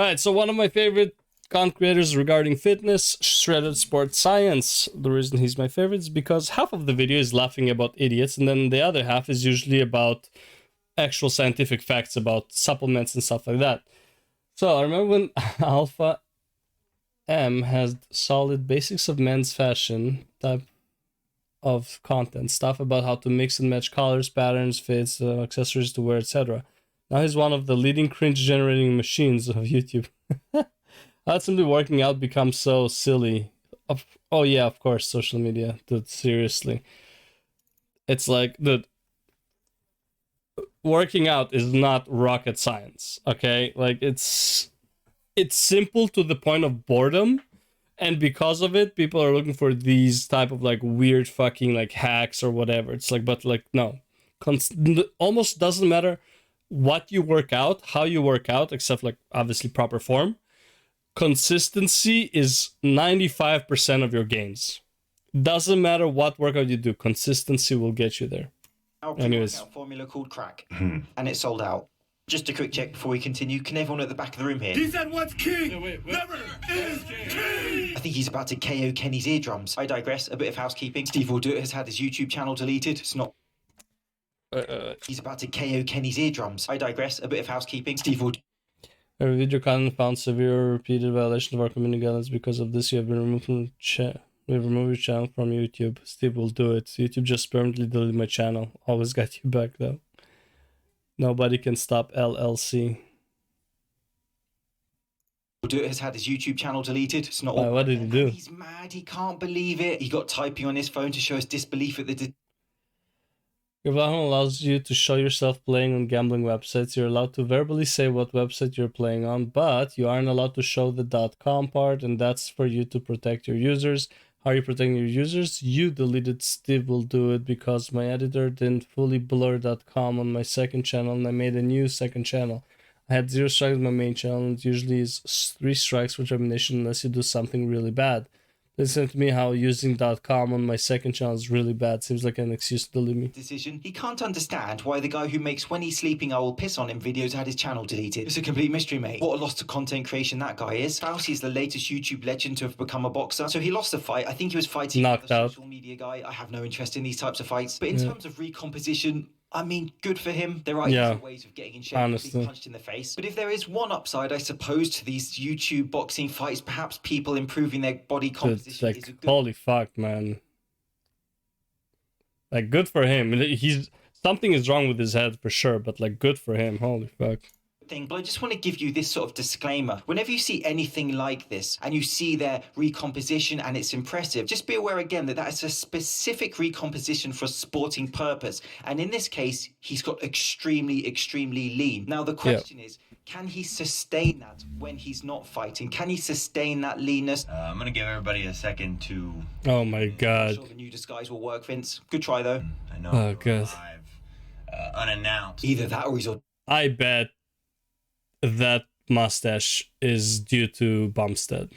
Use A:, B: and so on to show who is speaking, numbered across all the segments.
A: Alright, so one of my favorite content creators regarding fitness, Shredded Sports Science. The reason he's my favorite is because half of the video is laughing about idiots, and then the other half is usually about actual scientific facts about supplements and stuff like that. So I remember when Alpha M has solid basics of men's fashion type of content, stuff about how to mix and match colors, patterns, fits, accessories to wear, etc. Now he's one of the leading cringe-generating machines of YouTube. How simply working out becomes so silly. Oh yeah, of course, social media. Dude, seriously. It's like, dude, working out is not rocket science, okay? Like, it's simple to the point of boredom. And because of it, people are looking for these type of like weird fucking like hacks or whatever. It's like, but like, no. Almost doesn't matter what you work out, how you work out, except like obviously proper form. Consistency is 95% of your gains. Doesn't matter what workout you do, consistency will get you there. Anyways.
B: Formula called Crack, and it's sold out. Just a quick check before we continue. Can everyone at the back of the room hear?
C: He said what's king? No, wait. Never is king!
B: I think he's about to KO Kenny's eardrums. I digress. A bit of housekeeping. Steve Will Do It has had his YouTube channel deleted. It's not... He's about to KO Kenny's eardrums. I digress. A bit of housekeeping. Steve Will...
A: Every video content found severe repeated violation of our community guidelines. Because of this, you have been removed from the chat. We have removed your channel from YouTube. Steve Will Do It. YouTube just permanently deleted my channel. Always got you back though. Nobody can stop LLC.
B: Do It has had his YouTube channel deleted. It's not.
A: What did he do?
B: He's mad. He can't believe it. He got typing on his phone to show his disbelief at the.
A: Your platform allows you to show yourself playing on gambling websites. You're allowed to verbally say what website you're playing on, but you aren't allowed to show the .com part, and that's for you to protect your users. How are you protecting your users? You deleted Steve Will Do It because my editor didn't fully blur .com on my second channel, and I made a new second channel. I had 0 strikes on my main channel, and it usually is 3 strikes for termination unless you do something really bad. Listen to me how using .com on my second channel is really bad. Seems like an excuse to delete me.
B: Decision. He can't understand why the guy who makes When He's Sleeping I Will Piss on Him videos had his channel deleted. It's a complete mystery, mate. What a loss to content creation that guy is. Fauci is the latest YouTube legend to have become a boxer. So he lost the fight. I think he was fighting
A: knocked out.
B: Social media guy. I have no interest in these types of fights. But in terms of recomposition, I mean, good for him. There are easier ways of getting in shape, being punched in the face. But if there is one upside, I suppose, to these YouTube boxing fights, perhaps people improving their body composition
A: like,
B: is a good...
A: Holy fuck, man. Like, good for him. He's... Something is wrong with his head for sure, but like, good for him. Holy fuck.
B: But I just want to give you this sort of disclaimer. Whenever you see anything like this and you see their recomposition and it's impressive, just be aware again that that is a specific recomposition for a sporting purpose. And in this case, he's got extremely, extremely lean. Now, the question is, can he sustain that when he's not fighting? Can he sustain that leanness?
D: I'm going to give everybody a second to...
A: Oh my god.
B: I'm sure the new disguise will work, Vince. Good try, though.
D: I know.
A: Oh, god.
D: Live, unannounced.
B: Either that or he's...
A: I bet that mustache is due to Bumstead.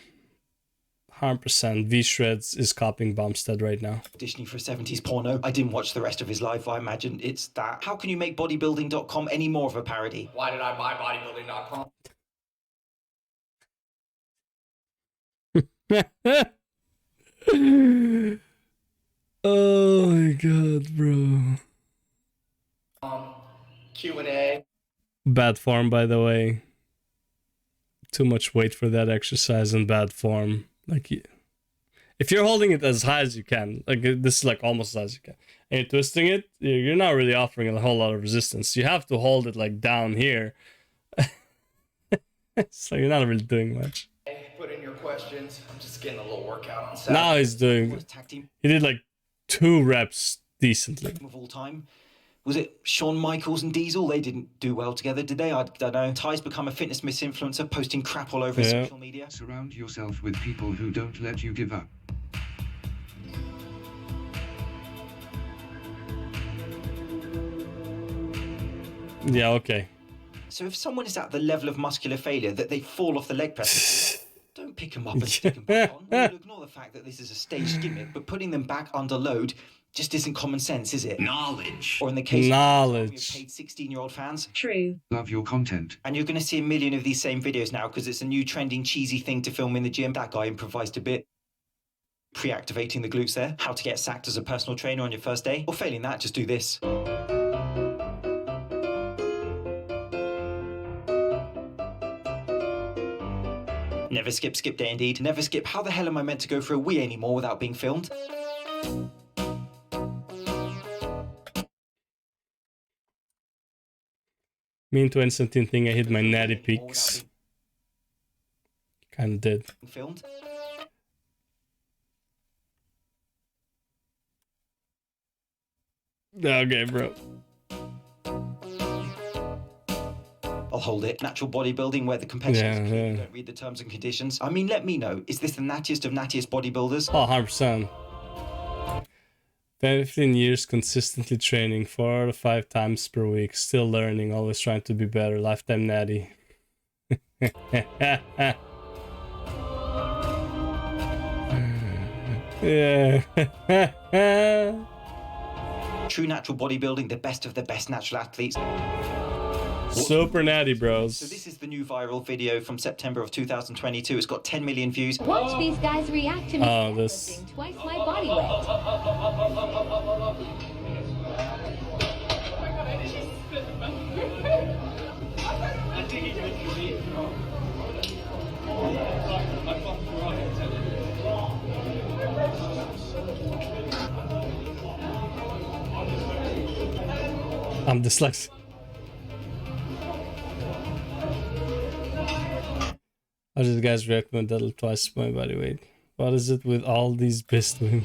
A: 100%. V-Shreds is copying Bumstead right now.
B: Auditioning for a 70s porno. I didn't watch the rest of his life. I imagine it's that. How can you make bodybuilding.com any more of a parody?
C: Why did I buy bodybuilding.com?
A: Oh my god, bro.
C: Q&A.
A: Bad form, by the way. Too much weight for that exercise in bad form. Like, if you're holding it as high as you can, like this is like almost as high as you can, and you're twisting it, you're not really offering a whole lot of resistance. You have to hold it like down here. So you're not really doing much.
C: Put in your questions. I'm just getting a little workout on Saturday.
A: Now he's doing... He did like 2 reps decently.
B: Of all time. Was it Shawn Michaels and Diesel? They didn't do well together, did they? I don't know. Ty's become a fitness misinfluencer, posting crap all over social media.
E: Surround yourself with people who don't let you give up.
A: Yeah, okay.
B: So if someone is at the level of muscular failure that they fall off the leg press, don't pick them up and stick them back on. We'll ignore the fact that this is a staged gimmick, but putting them back under load just isn't common sense, is it?
D: Knowledge.
B: Or in the case
A: Knowledge.
B: of paid 16-year-old fans.
F: True.
E: Love your content.
B: And you're going to see a million of these same videos now because it's a new trending cheesy thing to film in the gym. That guy improvised a bit. Pre-activating the glutes there. How to get sacked as a personal trainer on your first day. Or failing that, just do this. Never skip day indeed. Never skip. How the hell am I meant to go for a wee anymore without being filmed?
A: Me in 2017 thing, I hit my natty peaks. Kinda did.
B: Filmed.
A: Okay, bro.
B: I'll hold it. Natural bodybuilding where the competitors don't read the terms and conditions. I mean, let me know. Is this the nattiest of nattiest bodybuilders?
A: Oh, 100%. 15 years consistently training 4 to 5 times per week. Still learning, always trying to be better. Lifetime natty. Yeah.
B: True natural bodybuilding, the best of the best natural athletes.
A: Super natty, bros.
B: So this is the new viral video from September of 2022. It's got 10 million views.
G: Watch these guys react to me
A: this.
G: lifting twice my body weight.
A: I'm dyslexic. How did you guys react when that'll twice my body weight? What is it with all these beast women?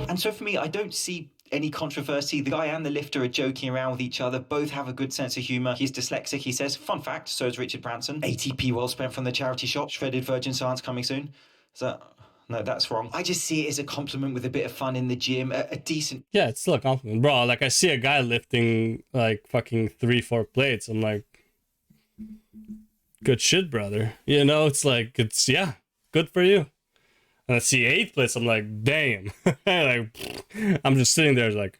B: And so for me, I don't see any controversy. The guy and the lifter are joking around with each other. Both have a good sense of humor. He's dyslexic, he says. Fun fact, so is Richard Branson. ATP well spent from the charity shop. Shredded Virgin Science coming soon. So, no, that's wrong. I just see it as a compliment with a bit of fun in the gym. A decent...
A: Yeah, it's still a compliment. Bro, like, I see a guy lifting, like, fucking 3-4 plates. I'm like, good shit, brother. You know, it's like, it's, yeah, good for you. And I see 8 plates, I'm like, damn. Like, I'm just sitting there like,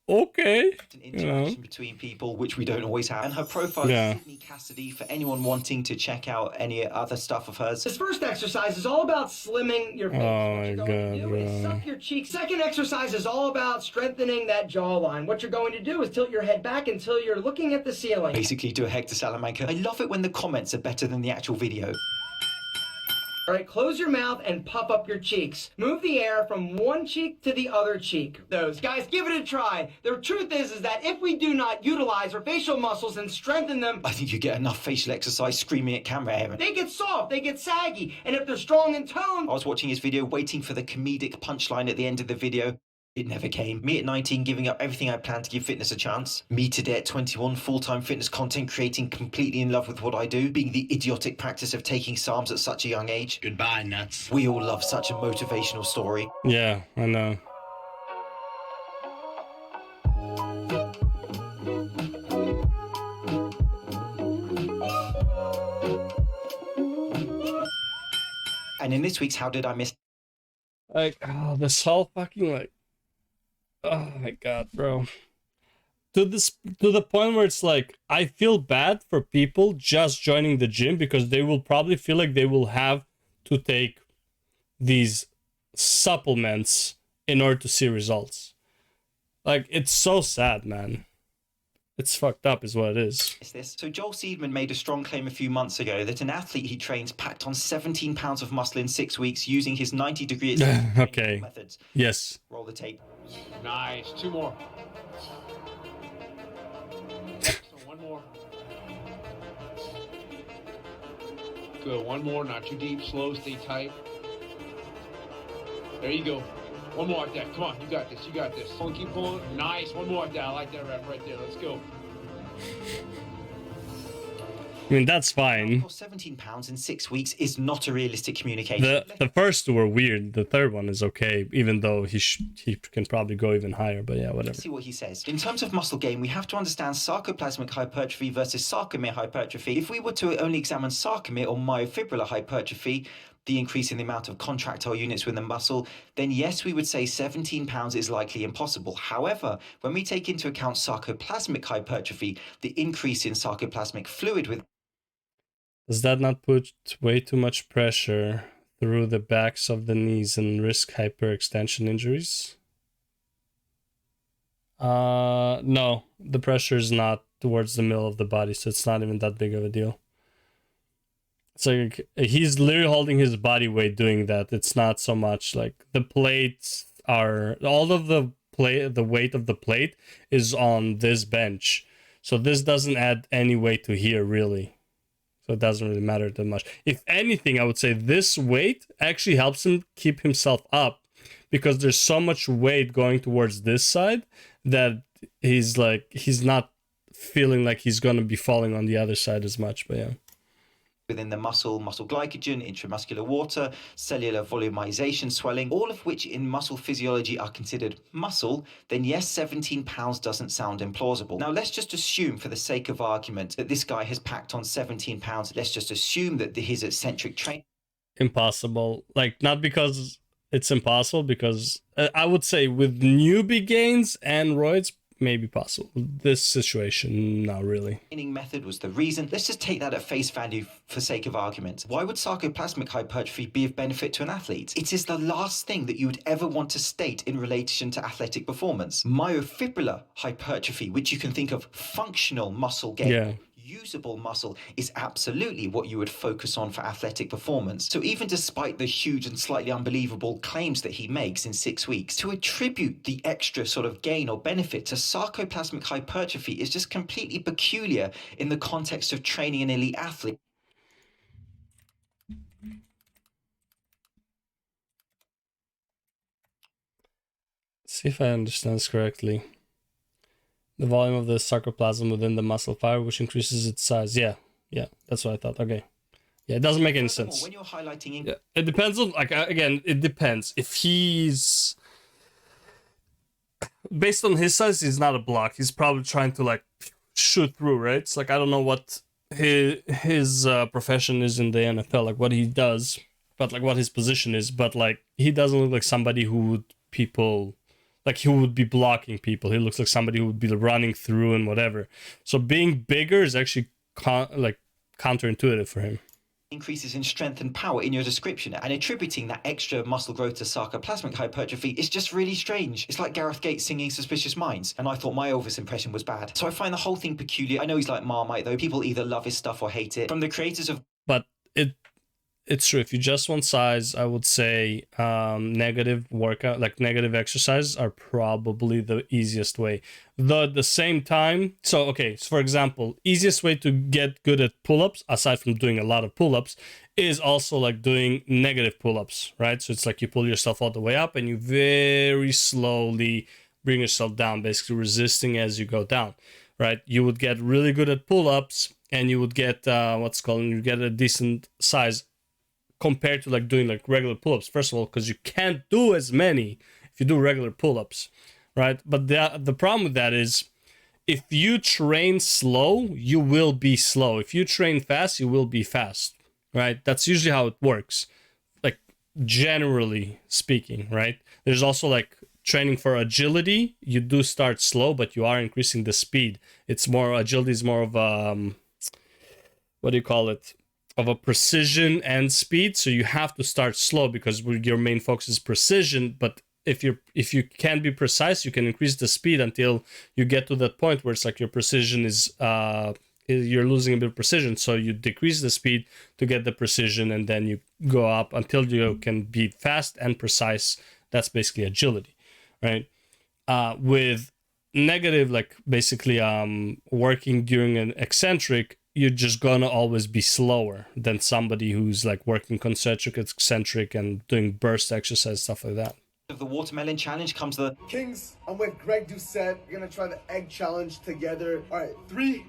A: okay.
B: An interaction between people, which we don't always have. And her profile is Sydney Cassidy for anyone wanting to check out any other stuff of hers.
H: This first exercise is all about slimming your face.
A: Oh
H: what
A: my
H: you're
A: God,
H: going to do is
A: bro.
H: suck your cheeks. Second exercise is all about strengthening that jawline. What you're going to do is tilt your head back until you're looking at the ceiling.
B: Basically do a Hector Salamanca. I love it when the comments are better than the actual video.
H: All right, close your mouth and puff up your cheeks. Move the air from one cheek to the other cheek. Those guys, give it a try. The truth is that if we do not utilize our facial muscles and strengthen them,
B: I think you get enough facial exercise screaming at camera, Aaron.
H: they get soft, they get saggy, and if they're strong in tone,
B: I was watching his video, waiting for the comedic punchline at the end of the video. It never came. Me at 19, giving up everything I planned to give fitness a chance. Me today at 21, full-time fitness content creating, completely in love with what I do, being the idiotic practice of taking SARMs at such a young age.
D: Goodbye, nuts.
B: We all love such a motivational story.
A: Yeah, I know.
B: And in this week's How Did I Miss...
A: Like, oh, this whole fucking, like, oh my God, bro. To the point where it's like, I feel bad for people just joining the gym because they will probably feel like they will have to take these supplements in order to see results. Like, it's so sad, man. It's fucked up is what it is.
B: This. So Joel Seedman made a strong claim a few months ago that an athlete he trains packed on 17 pounds of muscle in 6 weeks using his 90-degree
A: Okay.
B: methods.
A: Yes.
B: Roll the tape.
C: Nice. 2 more. So 1 more. Good. 1 more. Not too deep. Slow. Stay tight. There you go. 1 more like that. Come on. You got this. You got this. Come on, keep pulling. Nice. 1 more like that. I like that rep right there. Let's go.
A: I mean, that's fine.
B: Of course, 17 pounds in 6 weeks is not a realistic communication.
A: The first two were weird. The third one is okay, even though he can probably go even higher. But yeah, whatever.
B: Let's see what he says. In terms of muscle gain, we have to understand sarcoplasmic hypertrophy versus sarcomere hypertrophy. If we were to only examine sarcomere or myofibrillar hypertrophy, the increase in the amount of contractile units within the muscle, then yes, we would say 17 pounds is likely impossible. However, when we take into account sarcoplasmic hypertrophy, the increase in sarcoplasmic fluid with
A: Does that not put way too much pressure through the backs of the knees and risk hyperextension injuries? No, the pressure is not towards the middle of the body, so it's not even that big of a deal. It's like he's literally holding his body weight doing that. It's not so much like the plates are, all of the weight of the plate is on this bench. So this doesn't add any weight to here really. So it doesn't really matter that much. If anything, I would say this weight actually helps him keep himself up because there's so much weight going towards this side that he's not feeling like he's going to be falling on the other side as much. But yeah.
B: Within the muscle glycogen, intramuscular water, cellular volumization, swelling, all of which in muscle physiology are considered muscle, then yes, 17 pounds doesn't sound implausible. Now let's just assume for the sake of argument that this guy has packed on 17 pounds. Let's just assume that his eccentric training.
A: Impossible. Like, not because it's impossible, because I would say with newbie gains and roids, maybe possible. This situation, not really.
B: Training method was the reason. Let's just take that at face value for sake of argument. Why would sarcoplasmic hypertrophy be of benefit to an athlete? It is the last thing that you would ever want to state in relation to athletic performance. Myofibrillar hypertrophy, which you can think of functional muscle gain.
A: Yeah.
B: Usable muscle is absolutely what you would focus on for athletic performance. So even despite the huge and slightly unbelievable claims that he makes in 6 weeks, to attribute the extra sort of gain or benefit to sarcoplasmic hypertrophy is just completely peculiar in the context of training an elite athlete.
A: See if I understand this correctly. The volume of the sarcoplasm within the muscle fiber, which increases its size. Yeah, that's what I thought. Okay. Yeah, it doesn't make any sense.
B: When you're highlighting
A: yeah, it depends on, like, again, it depends. If he's... Based on his size, he's not a block. He's probably trying to, like, shoot through, right? It's like, I don't know what his profession is in the NFL, like, what he does, but, like, what his position is. But, like, he doesn't look like somebody who would like he would be blocking people. He looks like somebody who would be running through and whatever. So being bigger is actually counterintuitive for him.
B: Increases in strength and power in your description, and attributing that extra muscle growth to sarcoplasmic hypertrophy is just really strange. It's like Gareth Gates singing Suspicious Minds, and I thought my Elvis impression was bad. So I find the whole thing peculiar. I know he's like Marmite though. People either love his stuff or hate it. From the creators of...
A: But it's true. If you just want size, I would say negative workout, like negative exercises, are probably the easiest way. Though at the same time, so for example, easiest way to get good at pull-ups, aside from doing a lot of pull-ups, is also like doing negative pull-ups, right? So it's like you pull yourself all the way up and you very slowly bring yourself down, basically resisting as you go down, right? You would get really good at pull-ups and you would get you get a decent size compared to like doing like regular pull-ups. First of all, because you can't do as many if you do regular pull-ups, right? But the problem with that is if you train slow, you will be slow. If you train fast, you will be fast, right? That's usually how it works, like generally speaking, right? There's also like training for agility. You do start slow, but you are increasing the speed. It's more, agility is more of what do you call it? Of a precision and speed. So you have to start slow because your main focus is precision. But if you can be precise, you can increase the speed until you get to that point where it's like your precision is you're losing a bit of precision. So you decrease the speed to get the precision, and then you go up until you can be fast and precise. That's basically agility, right? With negative, like basically working during an eccentric, you're just gonna always be slower than somebody who's like working concentric, eccentric, and doing burst exercise, stuff like that.
B: Of the watermelon challenge comes the...
F: Kings, I'm with Greg Doucette. We're gonna try the egg challenge together. All right, 3,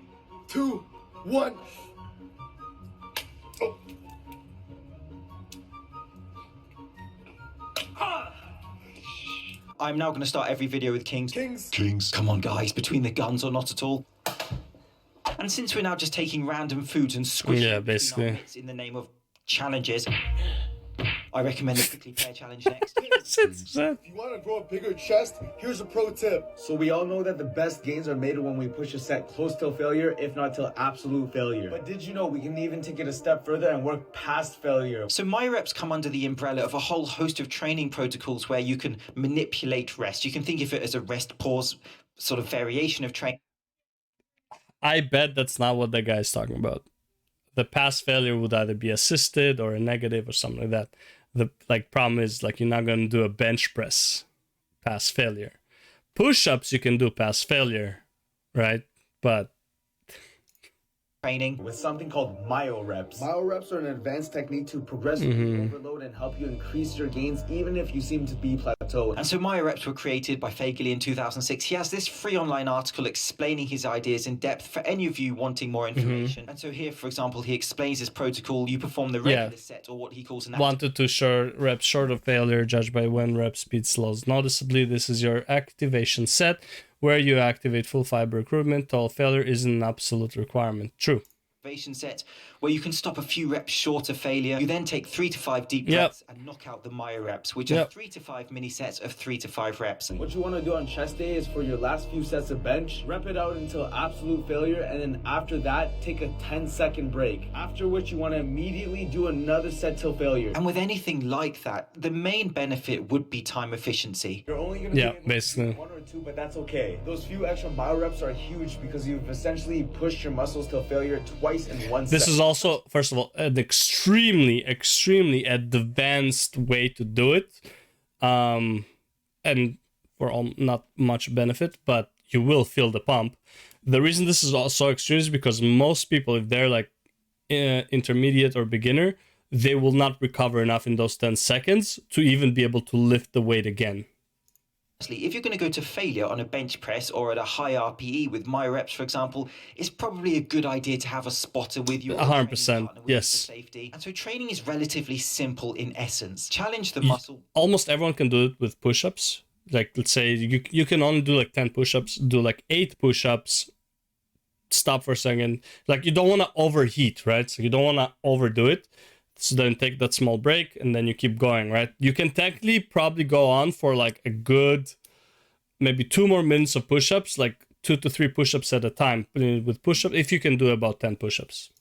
F: 2, 1.
B: I'm now going to start every video with kings. Kings. Come on, guys, between the guns or not at all. And since we're now just taking random foods and squishing
A: Yeah, basically.
B: our mitts in the name of challenges, I recommend the Quickly Fair challenge next.
F: If you want to grow a bigger chest, here's a pro tip.
I: So we all know that the best gains are made when we push a set close till failure, if not till absolute failure. But did you know we can even take it a step further and work past failure?
B: So my reps come under the umbrella of a whole host of training protocols where you can manipulate rest. You can think of it as a rest pause sort of variation of training.
A: I bet that's not what that guy's talking about. The pass failure would either be assisted or a negative or something like that. The problem is like you're not gonna do a bench press pass failure. Push-ups you can do pass failure, right? But
B: Training
I: with something called myo reps. Myo reps are an advanced technique to progressively overload and help you increase your gains even if you seem to be plateaued.
B: And so Myo Reps were created by Fagely in 2006. He has this free online article explaining his ideas in depth for any of you wanting more information. And so here, for example, he explains his protocol. You perform the regular set, or what he calls an
A: 1 to 2 reps short of failure, judged by when rep speed slows noticeably. This is your activation set, where you activate full fiber recruitment. Total failure isn't an absolute requirement. True.
B: activation set, where you can stop a few reps short of failure. You then take 3 to 5 deep breaths and knock out the myo reps, which are 3 to 5 mini sets of 3 to 5 reps.
I: What you want to do on chest day is for your last few sets of bench, rep it out until absolute failure, and then after that, take a 10-second break. After which you want to immediately do another set till failure.
B: And with anything like that, the main benefit would be time efficiency.
I: You're only going to be able
A: basically
I: to do 1 or 2, but that's okay. Those few extra myo reps are huge because you've essentially pushed your muscles till failure twice in one set.
A: This is also, first of all, an extremely advanced way to do it, and for not much benefit, but you will feel the pump. The reason this is also extreme is because most people, if they're like intermediate or beginner, they will not recover enough in those 10 seconds to even be able to lift the weight again.
B: If you're going to go to failure on a bench press or at a high RPE with myo reps, for example, it's probably a good idea to have a spotter with you.
A: 100%, yes.
B: Safety. And so training is relatively simple in essence. Challenge the muscle.
A: Almost everyone can do it with push-ups. Like, let's say you can only do like 10 push-ups, do like 8 push-ups, stop for a second. Like, you don't want to overheat, right? So you don't want to overdo it. So then take that small break and then you keep going, right? You can technically probably go on for like a good, maybe 2 more minutes of push-ups, like 2 to 3 push-ups at a time with push-ups, if you can do about 10 push-ups.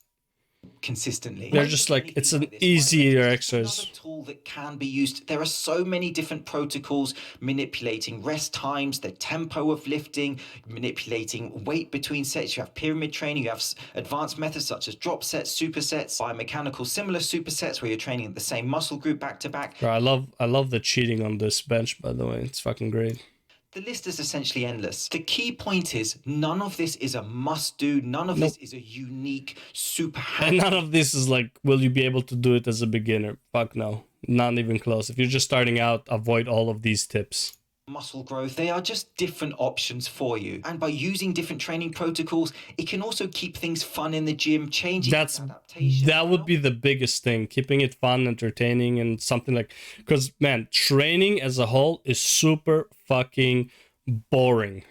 B: Consistently.
A: They're just like, it's an easier exercise.
B: Another tool that can be used. There are so many different protocols manipulating rest times, the tempo of lifting, manipulating weight between sets. You have pyramid training, you have advanced methods such as drop sets, supersets, biomechanical similar supersets where you're training the same muscle group back to back.
A: Bro, I love the cheating on this bench, by the way. It's fucking great.
B: The list is essentially endless. The key point is none of this is a must-do. None of this is a unique, super hack.
A: And none of this is like, will you be able to do it as a beginner? Fuck no. Not even close. If you're just starting out, avoid all of these tips.
B: Muscle growth, they are just different options for you. And by using different training protocols, it can also keep things fun in the gym, changing adaptation.
A: That would be the biggest thing, keeping it fun, entertaining, and something like, because man, training as a whole is super fucking boring.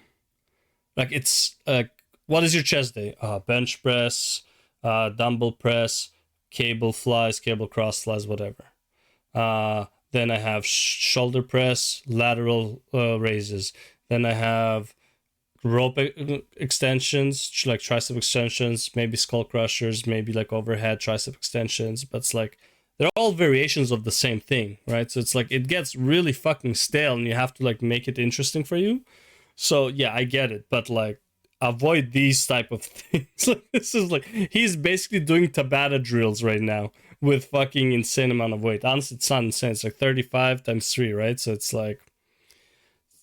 A: Like, it's what is your chest day? Bench press, dumbbell press, cable flies, cable cross flies, whatever. Then I have shoulder press, lateral raises. Then I have rope extensions, like tricep extensions, maybe skull crushers, maybe like overhead tricep extensions. But it's like, they're all variations of the same thing, right? So it's like, it gets really fucking stale and you have to like make it interesting for you. So yeah, I get it. But like, avoid these type of things. Like, this is like, he's basically doing Tabata drills right now with fucking insane amount of weight. Honestly, it's not insane. It's like 35 times 3, right? So it's like,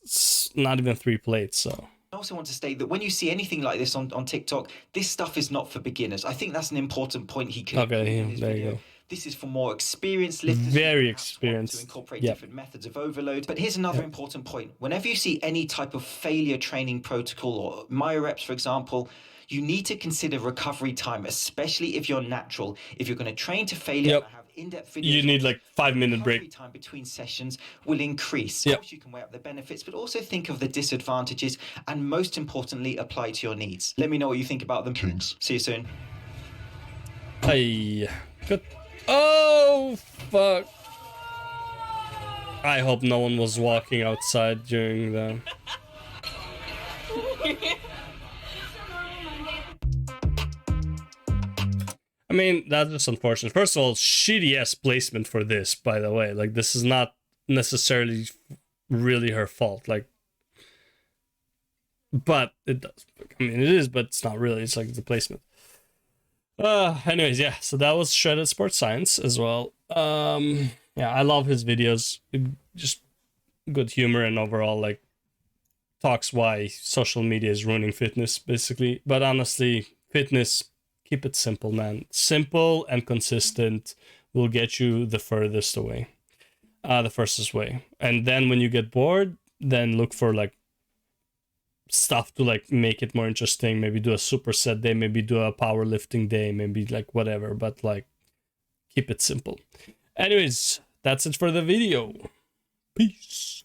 A: it's not even 3 plates, so.
B: I also want to state that when you see anything like this on TikTok, this stuff is not for beginners. I think that's an important point he could
A: okay,
B: in his
A: there
B: video.
A: you go.
B: This is for more experienced lifters.
A: Very
B: who
A: experienced.
B: want to incorporate different methods of overload. But here's another important point. Whenever you see any type of failure training protocol or myo reps, for example, you need to consider recovery time, especially if you're natural. If you're going to train to failure and have in-depth videos.
A: you need like 5-minute
B: recovery
A: break.
B: time between sessions will increase.
A: Yep.
B: Of course, you can weigh up the benefits, but also think of the disadvantages and most importantly, apply to your needs. Let me know what you think about them.
F: Thanks.
B: See you soon.
A: Hey, good. Oh, fuck. I hope no one was walking outside during the... I mean, that's just unfortunate. First of all, shitty ass placement for this, by the way. Like, this is not necessarily really her fault. Like, but it does. I mean, it is, but it's not really. It's like the placement. Anyways, yeah. So that was Shredded Sports Science as well. Yeah, I love his videos. Just good humor and overall, like, talks why social media is ruining fitness, basically. But honestly, fitness, keep it simple, man. Simple and consistent will get you the furthest away. The furthest way. And then when you get bored, then look for, like, stuff to, like, make it more interesting. Maybe do a superset day, maybe do a powerlifting day, maybe, like, whatever. But, like, keep it simple. Anyways, that's it for the video. Peace.